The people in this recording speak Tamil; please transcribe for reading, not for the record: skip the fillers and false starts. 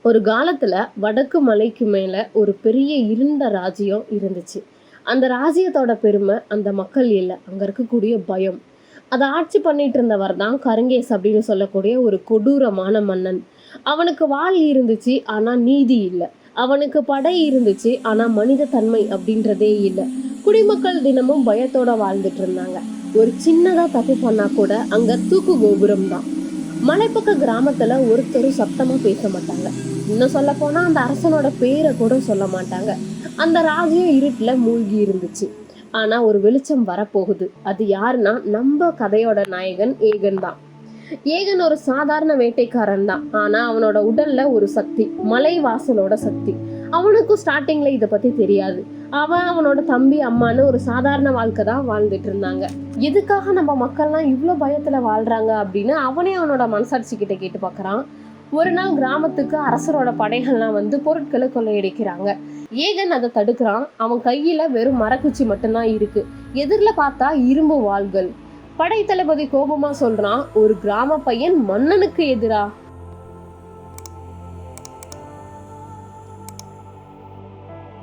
ஒரு காலத்துல வடக்கு மலைக்கு மேல ஒரு பெரிய இருண்ட ராஜ்யம் இருந்துச்சு. அந்த ராஜ்யத்தோட பெருமை அந்த மக்கள் இல்ல, அங்க இருக்கக்கூடிய பயம். அதை ஆட்சி பண்ணிட்டு இருந்தவர் தான் கருங்கேஸ் அப்படின்னு சொல்லக்கூடிய ஒரு கொடூரமான மன்னன். அவனுக்கு வாள் இருந்துச்சு, ஆனா நீதி இல்ல. அவனுக்கு படை இருந்துச்சு, ஆனா மனித தன்மை அப்படின்றதே இல்ல. குடிமக்கள் தினமும் பயத்தோட வாழ்ந்துட்டு இருந்தாங்க. ஒரு சின்னதா தப்பு பண்ணா கூட அங்க தூக்கு கோபுரம் தான். மலைப்பக்க கிராமத்துல ஒருத்தரும் சத்தமா பேச மாட்டாங்க. இன்னும் சொல்ல போனா அந்த அரசனோட பேரை கூட சொல்ல மாட்டாங்க. அந்த ராஜ்யம் இருட்டுல மூழ்கி இருந்துச்சு. ஆனா ஒரு வெளிச்சம் வரப்போகுது. அது யாருன்னா நம்ம கதையோட நாயகன் ஏகன் தான். ஏகன் ஒரு சாதாரண வேட்டைக்காரன் தான். ஆனா அவனோட உடல்ல ஒரு சக்தி, மலை வாசலோட சக்தி. அவனுக்கும் ஸ்டார்டிங்ல இத பத்தி தெரியாது. அவன் அவனோட தம்பி அம்மான்னு ஒரு சாதாரண வாழ்க்கை தான் வாழ்ந்துட்டு இருந்தாங்க. எதுக்காக நம்ம மக்கள்லாம் இவ்வளோ பயத்துல வாழ்றாங்க அப்படின்னு அவனே அவனோட மனசாட்சி கிட்ட கேட்டு பார்க்கறான். ஒரு நாள் கிராமத்துக்கு அரசரோட படைகள்லாம் வந்து பொருட்களை கொள்ளையடிக்கிறாங்க. ஏகன் அதை தடுக்கிறான். அவன் கையில வெறும் மரக்குச்சி மட்டும்தான் இருக்கு. எதிரில் பார்த்தா இரும்பு வாள்கள். படை தளபதி கோபமா சொல்றான், ஒரு கிராம பையன் மன்னனுக்கு எதிரா